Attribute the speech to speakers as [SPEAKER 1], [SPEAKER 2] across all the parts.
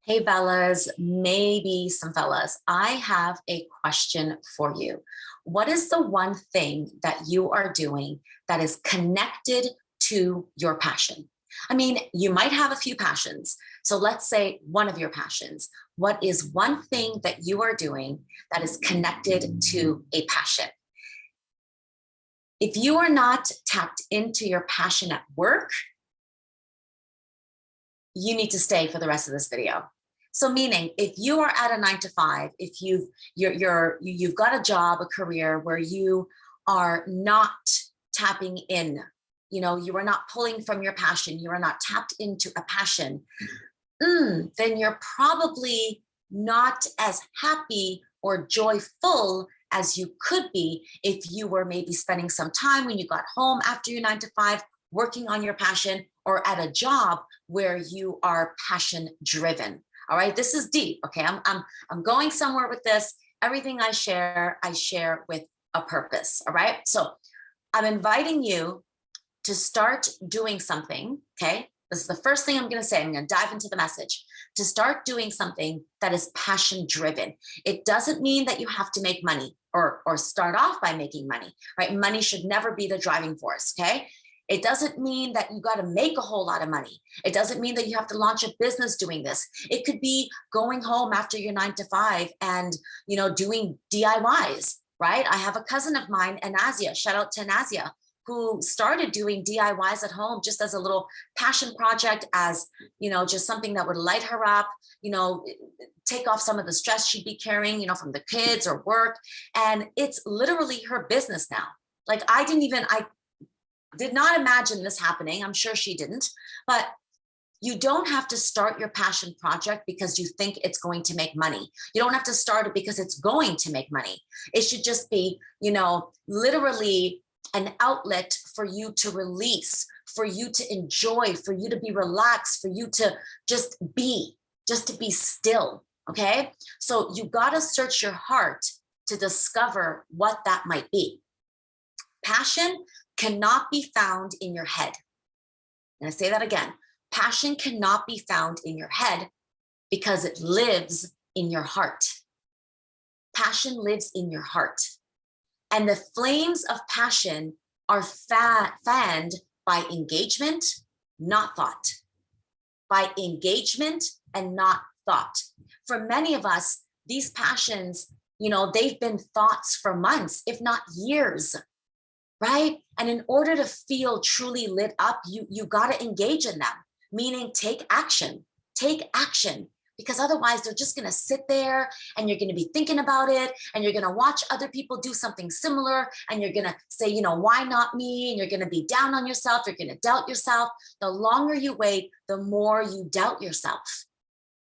[SPEAKER 1] Hey, Bellas, maybe some fellas. I have a question for you. What is the one thing that you are doing that is connected to your passion? I mean, you might have a few passions. So let's say one of your passions. What is one thing that you are doing that is connected to a passion? If you are not tapped into your passion at work, you need to stay for the rest of this video. So meaning if you are at a 9 to 5, if you've got a job, a career where you are not tapping in, you are not pulling from your passion, you are not tapped into a passion, then you're probably not as happy or joyful as you could be if you were maybe spending some time when you got home after your 9 to 5 working on your passion, or at a job where you are passion driven. All right, this is deep. Okay, I'm going somewhere with this. Everything I share with a purpose. All right, so I'm inviting you to start doing something. Okay, this is the first thing I'm going to say. I'm going to dive into the message. To start doing something that is passion driven. It doesn't mean that you have to make money or start off by making money. Right, money should never be the driving force. Okay. It doesn't mean that you got to make a whole lot of money. It doesn't mean that you have to launch a business doing this. It could be going home after your 9 to 5 and, doing DIYs, right? I have a cousin of mine, Anazia, shout out to Anazia, who started doing DIYs at home just as a little passion project, as, just something that would light her up, take off some of the stress she'd be carrying, from the kids or work. And it's literally her business now. Like I did not imagine this happening. I'm sure she didn't, but you don't have to start your passion project because you think it's going to make money. You don't have to start it because it's going to make money. It should just be, literally an outlet for you to release, for you to enjoy, for you to be relaxed, for you to just be still. Okay. So you got to search your heart to discover what that might be. Passion cannot be found in your head. And I say that again. Passion cannot be found in your head because it lives in your heart. Passion lives in your heart. And the flames of passion are fanned by engagement, not thought. By engagement and not thought. For many of us, these passions, they've been thoughts for months, if not years. Right? And in order to feel truly lit up, you got to engage in them, meaning take action, because otherwise they're just going to sit there and you're going to be thinking about it and you're going to watch other people do something similar and you're going to say, why not me? And you're going to be down on yourself. You're going to doubt yourself. The longer you wait, the more you doubt yourself.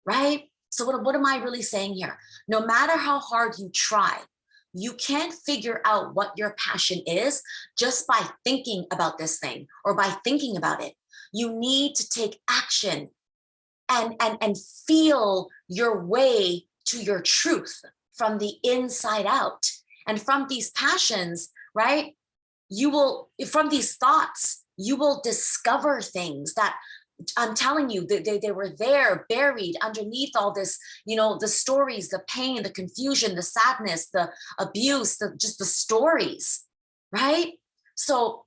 [SPEAKER 1] Right? So what am I really saying here? No matter how hard you try, you can't figure out what your passion is just by thinking about this thing or by thinking about it. You need to take action and feel your way to your truth from the inside out. And from these passions, right, from these thoughts, you will discover things that I'm telling you, they were there buried underneath all this, the stories, the pain, the confusion, the sadness, the abuse, just the stories, right? So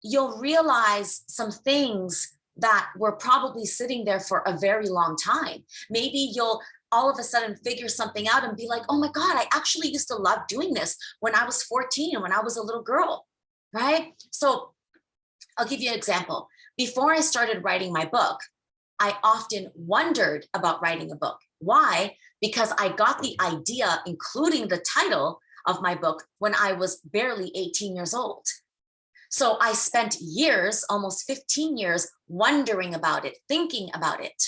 [SPEAKER 1] you'll realize some things that were probably sitting there for a very long time. Maybe you'll all of a sudden figure something out and be like, oh my God, I actually used to love doing this when I was 14, when I was a little girl, right? So I'll give you an example. Before I started writing my book, I often wondered about writing a book. Why? Because I got the idea, including the title of my book, when I was barely 18 years old. So I spent years, almost 15 years, wondering about it, thinking about it.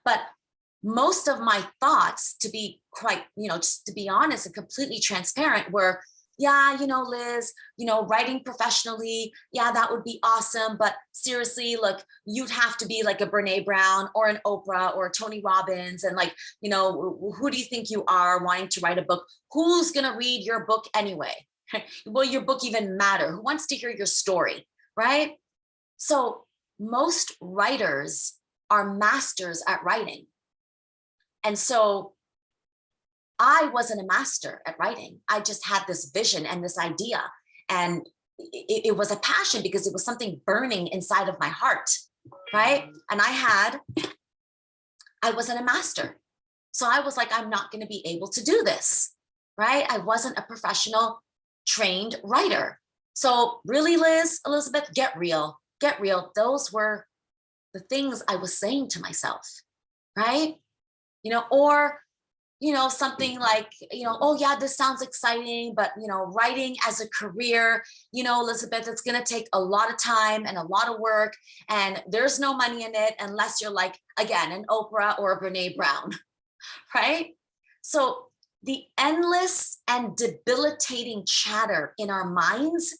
[SPEAKER 1] But most of my thoughts, to be quite, just to be honest and completely transparent, were, yeah, Liz, writing professionally, yeah, that would be awesome. But seriously, look, you'd have to be like a Brene Brown or an Oprah or a Tony Robbins. And like, who do you think you are wanting to write a book? Who's going to read your book anyway? Will your book even matter? Who wants to hear your story, right? So most writers are masters at writing. And so I wasn't a master at writing. I just had this vision and this idea. And it was a passion because it was something burning inside of my heart, right? And I wasn't a master. So I was like, I'm not going to be able to do this, right? I wasn't a professional trained writer. So really, Elizabeth, get real, get real. Those were the things I was saying to myself, right? Or, something like, oh yeah, this sounds exciting, but, writing as a career, Elizabeth, it's going to take a lot of time and a lot of work, and there's no money in it unless you're like, again, an Oprah or a Brene Brown, right? So the endless and debilitating chatter in our minds,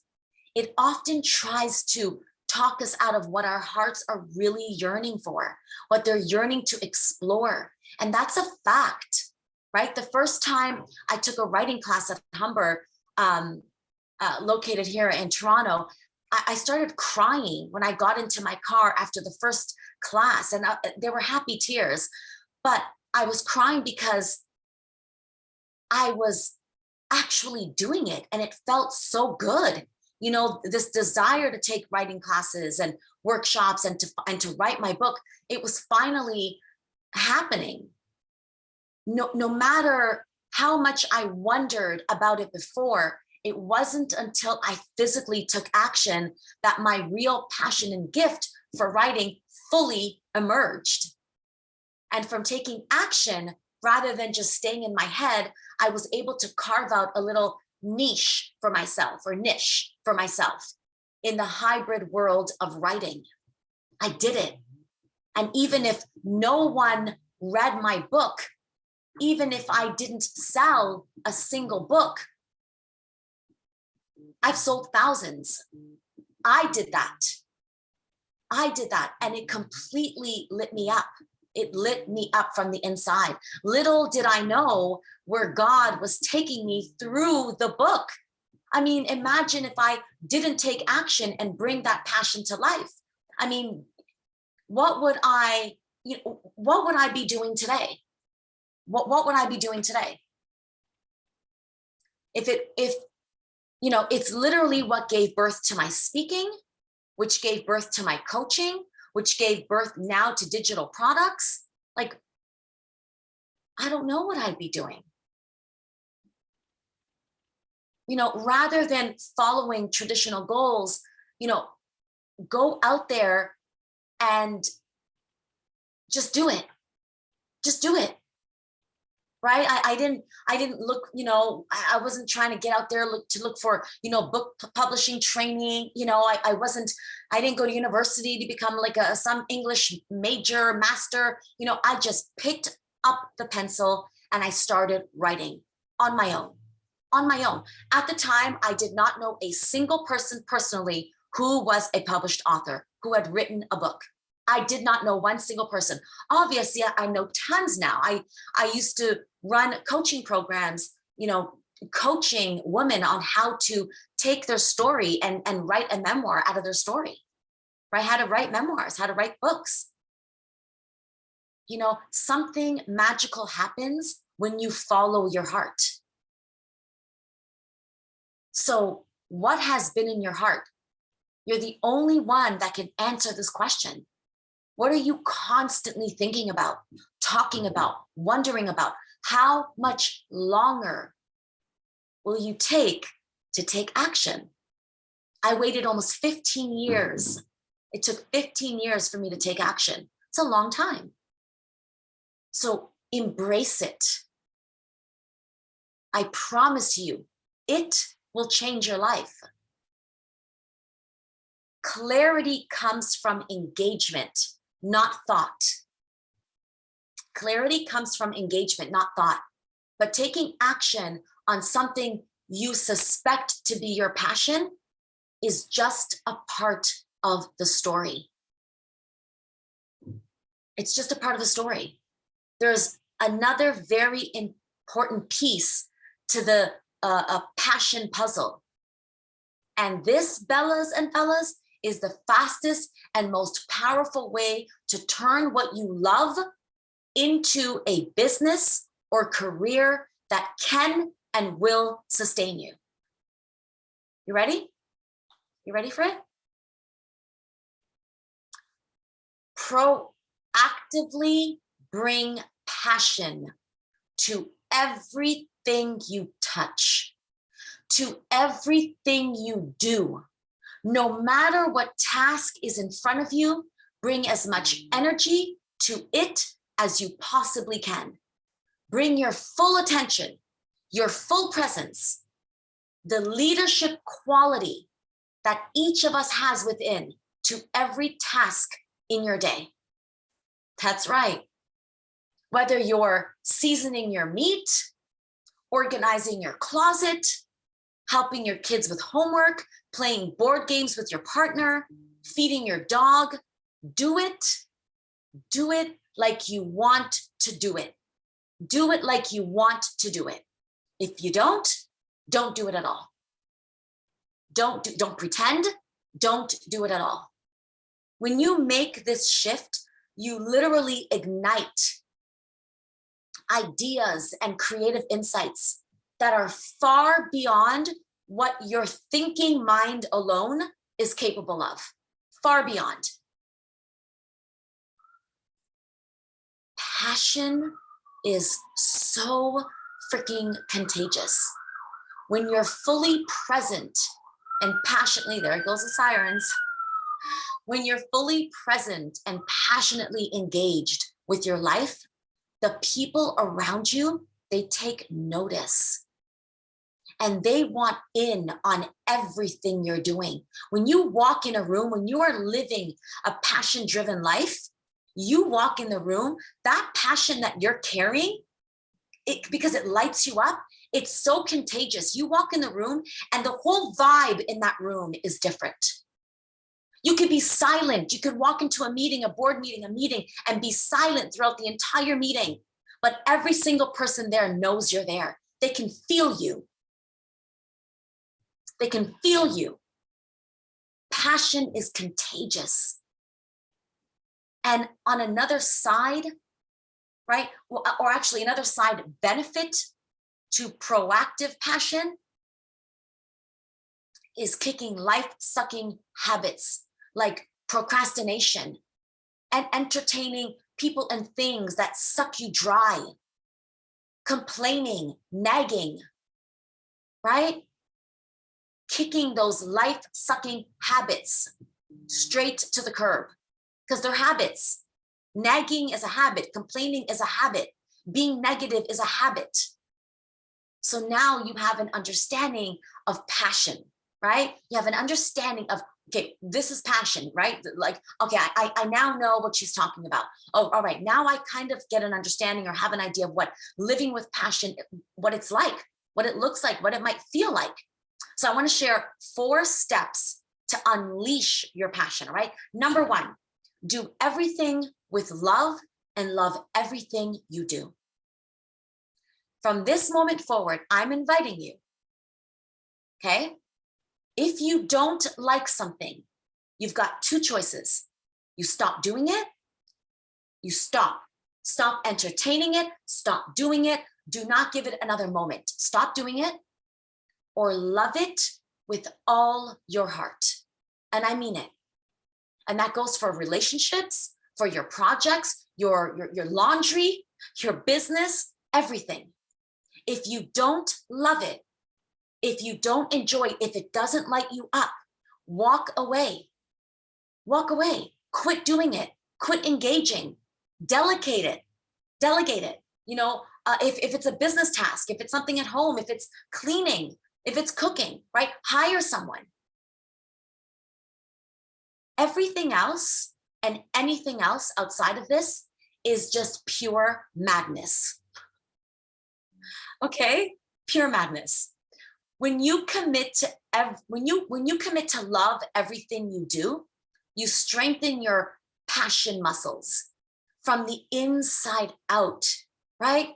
[SPEAKER 1] it often tries to talk us out of what our hearts are really yearning for, what they're yearning to explore. And that's a fact, right? The first time I took a writing class at Humber, located here in Toronto, I started crying when I got into my car after the first class, and there were happy tears, but I was crying because I was actually doing it and it felt so good. This desire to take writing classes and workshops and to write my book, it was finally happening. No matter how much I wondered about it before, it wasn't until I physically took action that my real passion and gift for writing fully emerged. And from taking action, rather than just staying in my head, I was able to carve out a little niche for myself in the hybrid world of writing. I did it. And even if no one read my book, even if I didn't sell a single book, I've sold thousands. I did that. And it completely lit me up. It lit me up from the inside. Little did I know where God was taking me through the book. I mean, imagine if I didn't take action and bring that passion to life. I mean, what would I be doing today? What would I be doing today? If it's literally what gave birth to my speaking, which gave birth to my coaching, which gave birth now to digital products. Like, I don't know what I'd be doing. Rather than following traditional goals, go out there and just do it. Just do it. Right? I didn't look, I wasn't trying to get out there to look for, book publishing training. I didn't go to university to become like some English major master. I just picked up the pencil and I started writing on my own. At the time, I did not know a single person personally who was a published author, who had written a book. I did not know one single person. Obviously, I know tons now. I used to run coaching programs, coaching women on how to take their story and write a memoir out of their story, right? How to write memoirs, how to write books. Something magical happens when you follow your heart. So what has been in your heart? You're the only one that can answer this question. What are you constantly thinking about, talking about, wondering about? How much longer will you take to take action? I waited almost 15 years. It took 15 years for me to take action. It's a long time. So embrace it. I promise you, it will change your life. Clarity comes from engagement, not thought. Clarity comes from engagement, not thought. But taking action on something you suspect to be your passion is just a part of the story. It's just a part of the story. There's another very important piece to the passion puzzle. And this, Bellas and fellas, is the fastest and most powerful way to turn what you love into a business or career that can and will sustain you. You ready? You ready for it? Proactively bring passion to everything you touch, to everything you do. No matter what task is in front of you, bring as much energy to it as you possibly can. Bring your full attention, your full presence, the leadership quality that each of us has within to every task in your day. That's right. Whether you're seasoning your meat, organizing your closet, helping your kids with homework, playing board games with your partner, feeding your dog, do it like you want to do it. Do it like you want to do it. If you don't do it at all. Don't pretend, don't do it at all. When you make this shift, you literally ignite ideas and creative insights that are far beyond what your thinking mind alone is capable of. Far beyond. Passion is so freaking contagious. When you're fully present and passionately, there goes the sirens. When you're fully present and passionately engaged with your life, the people around you, they take notice and they want in on everything you're doing. When you walk in a room, when you are living a passion-driven life, you walk in the room, that passion that you're carrying, because it lights you up, it's so contagious. You walk in the room and the whole vibe in that room is different. You could be silent. You could walk into a meeting, a board meeting, a meeting, and be silent throughout the entire meeting. But every single person there knows you're there. They can feel you. They can feel you. Passion is contagious. And on another side, right, or actually another side benefit to proactive passion is kicking life-sucking habits like procrastination and entertaining people and things that suck you dry, complaining, nagging, right? Kicking those life-sucking habits straight to the curb because they're habits. Nagging is a habit, complaining is a habit, being negative is a habit. So now you have an understanding of passion, right? You have an understanding of, okay, this is passion, right? Like, okay, I now know what she's talking about. Oh, all right, now I kind of get an understanding or have an idea of what living with passion, what it's like, what it looks like, what it might feel like. So I want to share 4 steps to unleash your passion, right? Number 1, do everything with love and love everything you do. From this moment forward, I'm inviting you, okay? If you don't like something, you've got 2 choices. You stop doing it, you stop entertaining it, stop doing it, do not give it another moment. Stop doing it or love it with all your heart. And I mean it. And that goes for relationships, for your projects, your laundry, your business, everything. If you don't love it, if you don't enjoy, if it doesn't light you up, walk away. Walk away. Quit doing it. Quit engaging. Delegate it. Delegate it. You know, if it's a business task, if it's something at home, if it's cleaning, if it's cooking, right? Hire someone. Everything else and anything else outside of this is just pure madness. Okay? Pure madness. When you commit to when you commit to love everything you do, you strengthen your passion muscles from the inside out, right?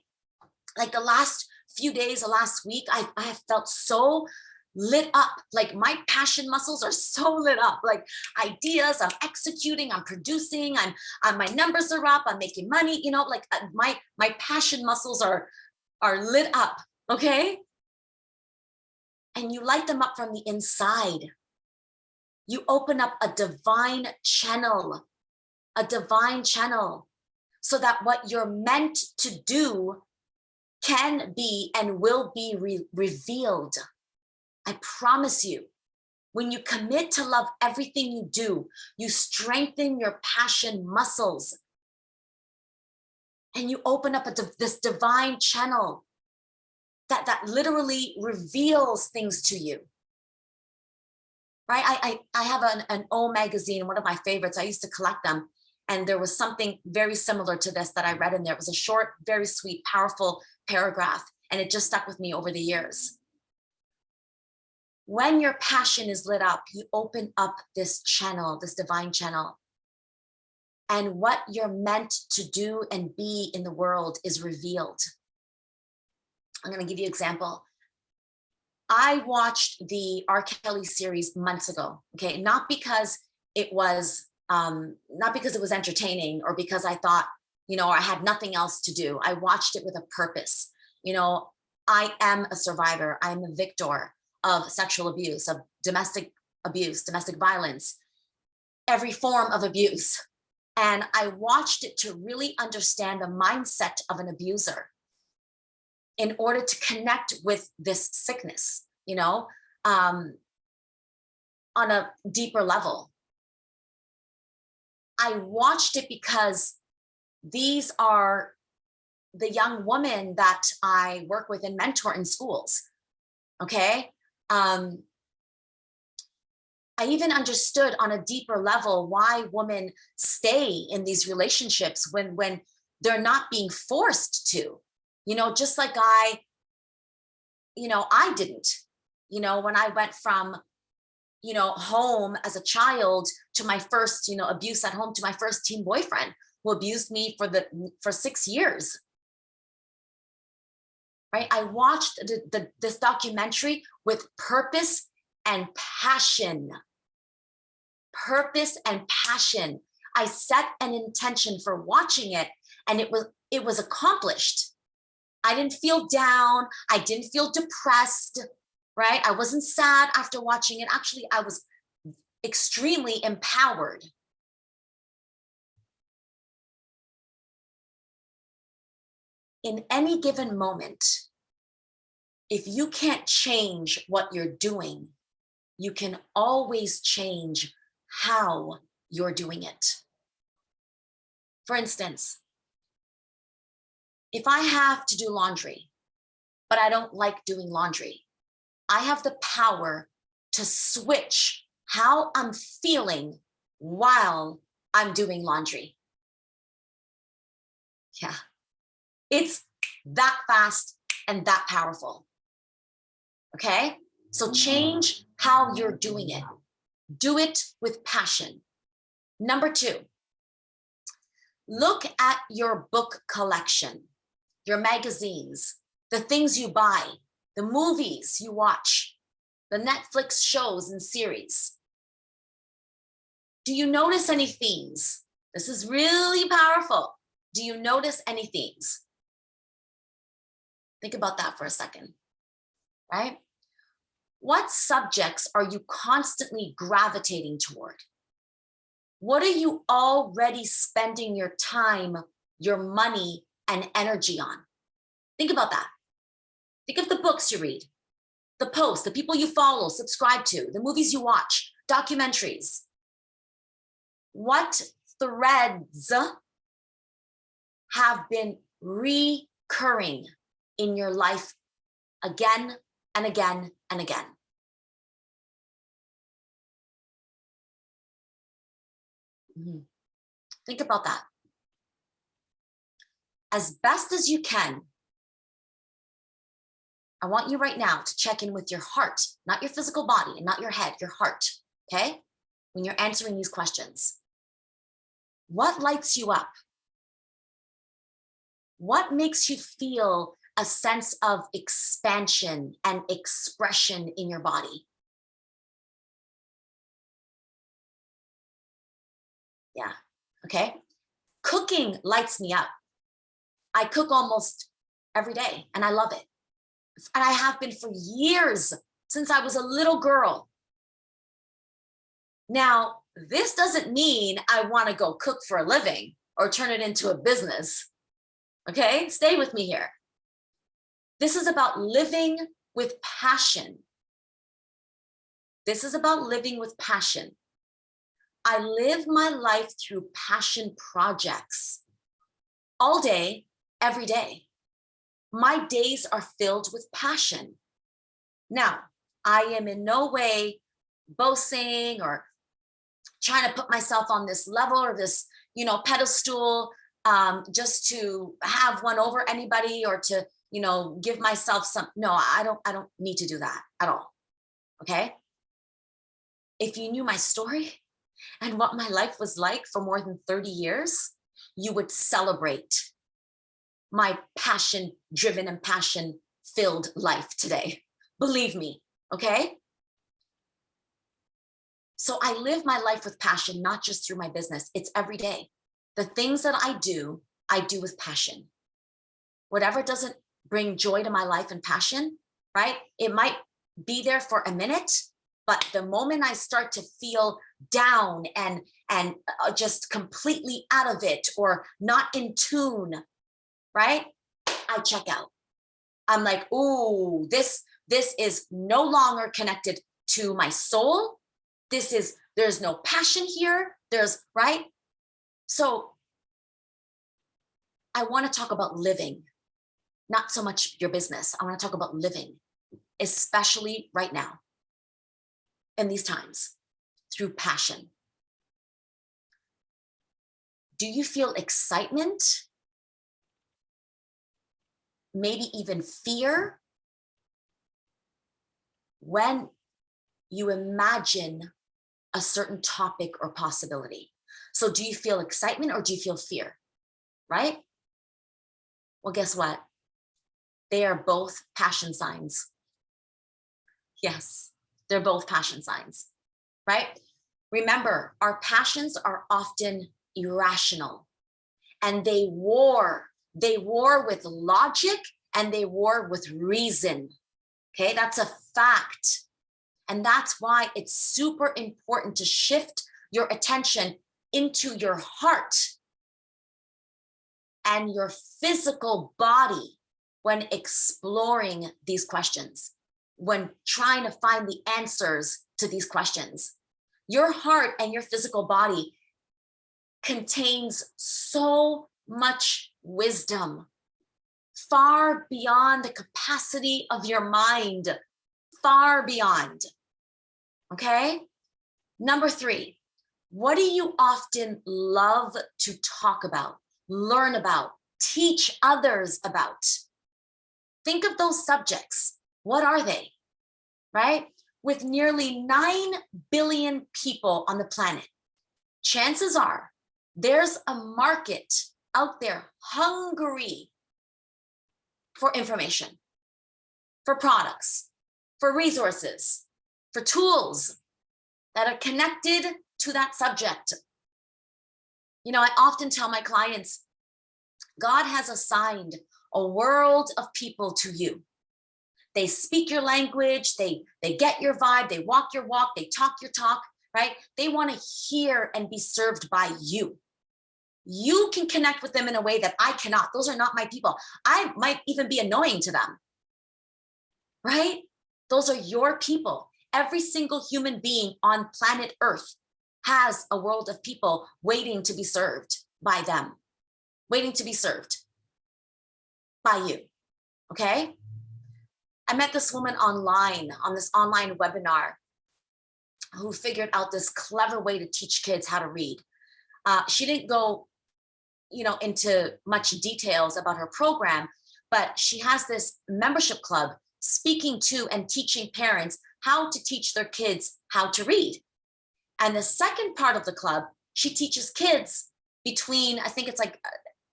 [SPEAKER 1] Like the last few days, the last week, I have felt so lit up. Like my passion muscles are so lit up, like ideas, I'm executing, I'm producing, my numbers are up, I'm making money, you know, like my passion muscles are lit up, okay? And you light them up from the inside. You open up a divine channel, so that what you're meant to do can be and will be revealed. I promise you, when you commit to love everything you do, you strengthen your passion muscles and you open up this divine channel that literally reveals things to you. Right? I have an old magazine, one of my favorites. I used to collect them. And there was something very similar to this that I read in there. It was a short, very sweet, powerful paragraph. And it just stuck with me over the years. When your passion is lit up, you open up this channel, this divine channel. And what you're meant to do and be in the world is revealed. I'm going to give you an example. I watched the R. Kelly series months ago, okay? Not because it was entertaining or because I thought, you know, I had nothing else to do. I watched it with a purpose. You know, I am a survivor. I'm a victor of sexual abuse, of domestic abuse, domestic violence, every form of abuse. And I watched it to really understand the mindset of an abuser in order to connect with this sickness, you know, on a deeper level. I watched it because these are the young women that I work with and mentor in schools, okay? I even understood on a deeper level why women stay in these relationships when they're not being forced to, you know, just like I didn't, you know, when I went from, you know, home as a child to my first, you know, abuse at home, to my first teen boyfriend who abused me for 6 years. Right? I watched this documentary with purpose and passion. Purpose and passion. I set an intention for watching it, and it was accomplished. I didn't feel down. I didn't feel depressed, right? I wasn't sad after watching it. Actually, I was extremely empowered. In any given moment, if you can't change what you're doing, you can always change how you're doing it. For instance, if I have to do laundry, but I don't like doing laundry, I have the power to switch how I'm feeling while I'm doing laundry. Yeah, it's that fast and that powerful. Okay, so change how you're doing it. Do it with passion. Number 2, look at your book collection, your magazines, the things you buy, the movies you watch, the Netflix shows and series. Do you notice any themes? This is really powerful. Do you notice any themes? Think about that for a second, right? What subjects are you constantly gravitating toward? What are you already spending your time, your money, and energy on? Think about that. Think of the books you read, the posts, the people you follow, subscribe to, the movies you watch, documentaries. What threads have been recurring in your life again and again and again? Think about that. As best as you can, I want you right now to check in with your heart, not your physical body and not your head, your heart, okay? When you're answering these questions. What lights you up? What makes you feel a sense of expansion and expression in your body. Yeah, okay. Cooking lights me up. I cook almost every day and I love it. And I have been for years, since I was a little girl. Now, this doesn't mean I want to go cook for a living or turn it into a business. Okay, stay with me here. This is about living with passion. This is about living with passion. I live my life through passion projects all day, every day. My days are filled with passion. Now, I am in no way boasting or trying to put myself on this level or this, pedestal, just to have one over anybody or to, give myself some. No, I don't need to do that at all. Okay. If you knew my story and what my life was like for more than 30 years, you would celebrate my passion-driven and passion-filled life today. Believe me, okay? So I live my life with passion, not just through my business. It's every day. The things that I do with passion. Whatever doesn't bring joy to my life and passion, right? It might be there for a minute, but the moment I start to feel down and just completely out of it or not in tune, right? I check out. I'm like, ooh, this is no longer connected to my soul. There's no passion here. Right? So I want to talk about living, not so much your business. I want to talk about living, especially right now in these times, through passion. Do you feel excitement? Maybe even fear when you imagine a certain topic or possibility? So do you feel excitement or do you feel fear? Right? Well, guess what? They are both passion signs. Yes, they're both passion signs, right? Remember, our passions are often irrational and they war with logic and they war with reason. Okay, that's a fact. And that's why it's super important to shift your attention into your heart and your physical body when exploring these questions, when trying to find the answers to these questions. Your heart and your physical body contains so much wisdom, far beyond the capacity of your mind, far beyond. Okay? Number 3, what do you often love to talk about, learn about, teach others about? Think of those subjects. What are they? Right? With nearly 9 billion people on the planet, chances are there's a market out there hungry for information, for products, for resources, for tools that are connected to that subject. I often tell my clients, God has assigned a world of people to you. They speak your language, they get your vibe, they walk your walk, they talk your talk, right? They want to hear and be served by you. You can connect with them in a way that I cannot. Those are not my people. I might even be annoying to them, right? Those are your people. Every single human being on planet Earth has a world of people waiting to be served by them, waiting to be served by you, okay? I met this woman online on this online webinar who figured out this clever way to teach kids how to read. She didn't go, into much details about her program, but she has this membership club speaking to and teaching parents how to teach their kids how to read. And the second part of the club, she teaches kids between, I think it's like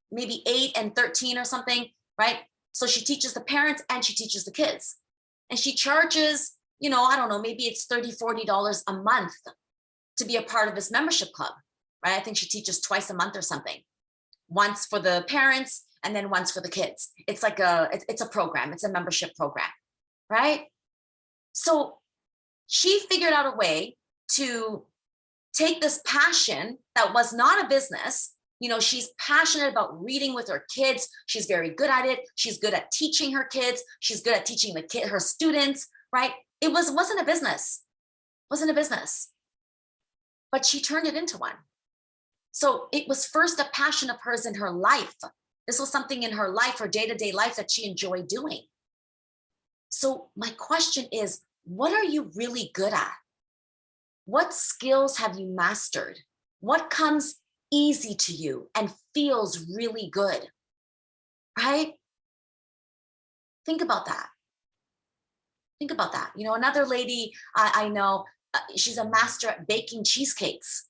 [SPEAKER 1] maybe 8 and 13 or something, right? So she teaches the parents and she teaches the kids. And she charges, you know, I don't know, maybe it's $30, $40 a month to be a part of this membership club, right? I think she teaches twice a month or something. Once for the parents and then once for the kids. It's like it's a program, it's a membership program, right? So she figured out a way to take this passion that was not a business. You know, she's passionate about reading with her kids. She's very good at it. She's good at teaching her kids. She's good at teaching her students, right? It wasn't a business. Wasn't a business. But she turned it into one. So it was first a passion of hers in her life. This was something in her life, her day-to-day life that she enjoyed doing. So my question is, what are you really good at? What skills have you mastered? What comes easy to you and feels really good, right? Think about that. Think about that. You know, another lady I know, she's a master at baking cheesecakes.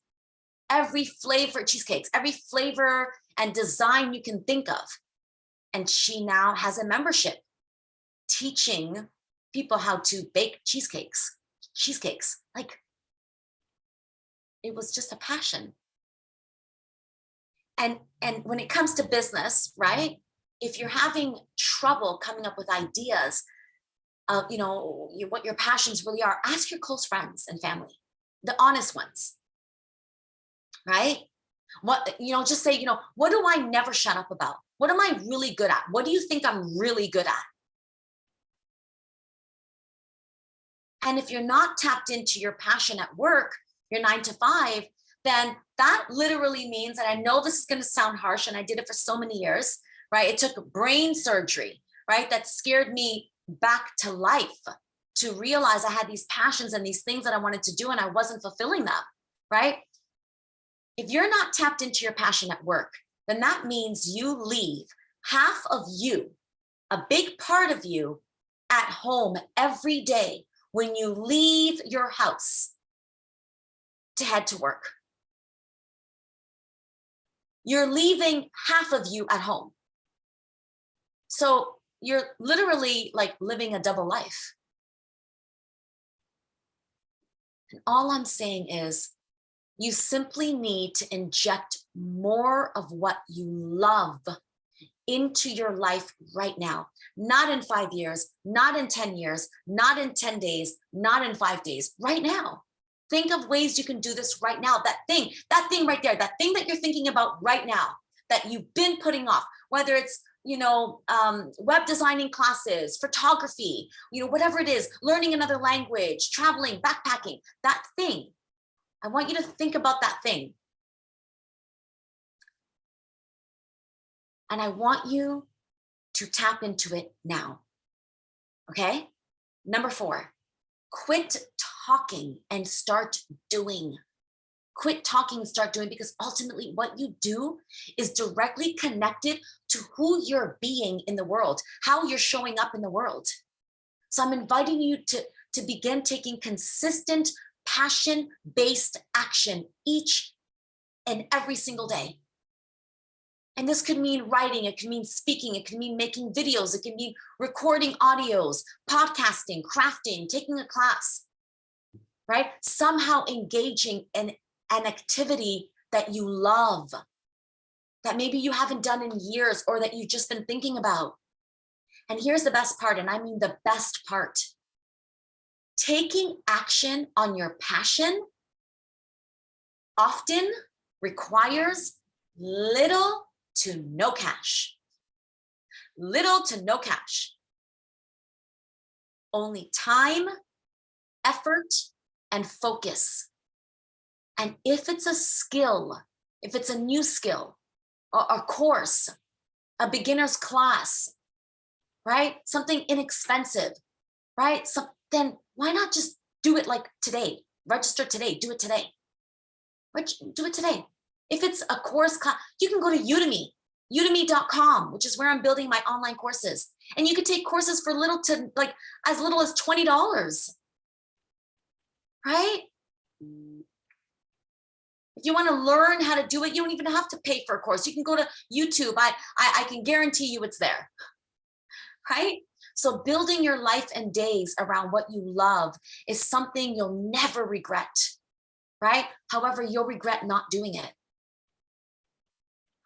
[SPEAKER 1] Every flavor cheesecakes, every flavor and design you can think of. And she now has a membership teaching people how to bake cheesecakes. Like, it was just a passion. And when it comes to business, right? If you're having trouble coming up with ideas of, you know, what your passions really are, ask your close friends and family, the honest ones, right? What, you know, just say, you know, what do I never shut up about? What am I really good at? What do you think I'm really good at? And if you're not tapped into your passion at work, your 9 to 5, then that literally means, and I know this is going to sound harsh, and I did it for so many years, right? It took brain surgery, right? That scared me back to life to realize I had these passions and these things that I wanted to do and I wasn't fulfilling them, right? If you're not tapped into your passion at work, then that means you leave half of you, a big part of you, at home every day when you leave your house to head to work. You're leaving half of you at home. So you're literally like living a double life. And all I'm saying is you simply need to inject more of what you love into your life right now. Not in 5 years, not in 10 years, not in 10 days, not in 5 days, right now. Think of ways you can do this right now. That thing right there, that thing that you're thinking about right now, that you've been putting off, whether it's, you know, web designing classes, photography, you know, whatever it is, learning another language, traveling, backpacking, that thing. I want you to think about that thing. And I want you to tap into it now. Okay? Number 4, quit talking and start doing. Quit talking and start doing, because ultimately what you do is directly connected to who you're being in the world, how you're showing up in the world. So I'm inviting you to begin taking consistent, passion-based action each and every single day. And this could mean writing, it could mean speaking, it could mean making videos, it could mean recording audios, podcasting, crafting, taking a class, right? Somehow engaging in an activity that you love, that maybe you haven't done in years or that you've just been thinking about. And here's the best part, and I mean the best part. Taking action on your passion often requires little to no cash. Little to no cash. Only time, effort, and focus. And if it's a skill, if it's a new skill, a course, a beginner's class, right? Something inexpensive, right? So then why not just do it like today? Register today, do it today. Do it today. If it's a course class, you can go to Udemy, udemy.com, which is where I'm building my online courses. And you could take courses for as little as $20, right? If you want to learn how to do it, you don't even have to pay for a course. You can go to YouTube. I can guarantee you it's there. right? So building your life and days around what you love is something you'll never regret, right? However, you'll regret not doing it,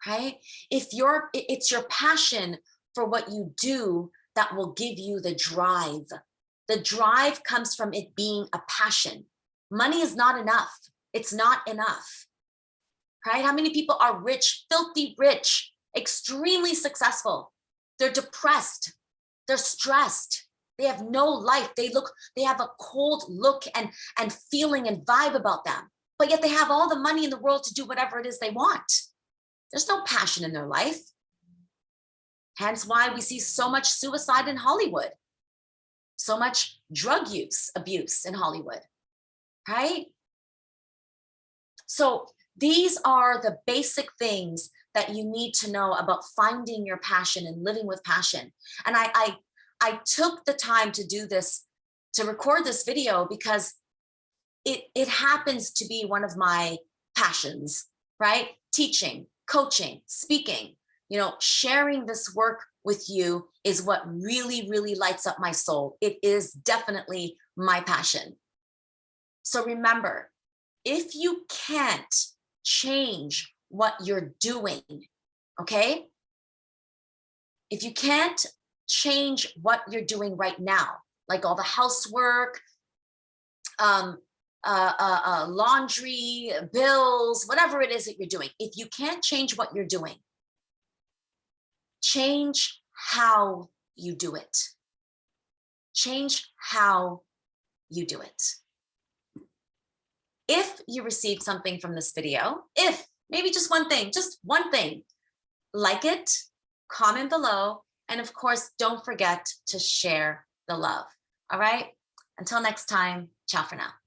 [SPEAKER 1] right? It's your passion for what you do that will give you the drive. The drive comes from it being a passion. Money is not enough. It's not enough, right? How many people are rich, filthy rich, extremely successful? They're depressed. They're stressed. They have no life. They have a cold look and feeling and vibe about them, but yet they have all the money in the world to do whatever it is they want. There's no passion in their life. Hence why we see so much suicide in Hollywood, so much drug abuse in Hollywood, right? So these are the basic things that you need to know about finding your passion and living with passion. And I took the time to do this, to record this video, because it happens to be one of my passions, right? Teaching, coaching, speaking, sharing this work with you is what really, really lights up my soul. It is definitely my passion. So remember, if you can't change what you're doing, okay? If you can't change what you're doing right now, like all the housework, laundry, bills, whatever it is that you're doing, if you can't change what you're doing, change how you do it. Change how you do it. If you received something from this video, if maybe just one thing, like it, comment below, and of course, don't forget to share the love. All right? Until next time, ciao for now.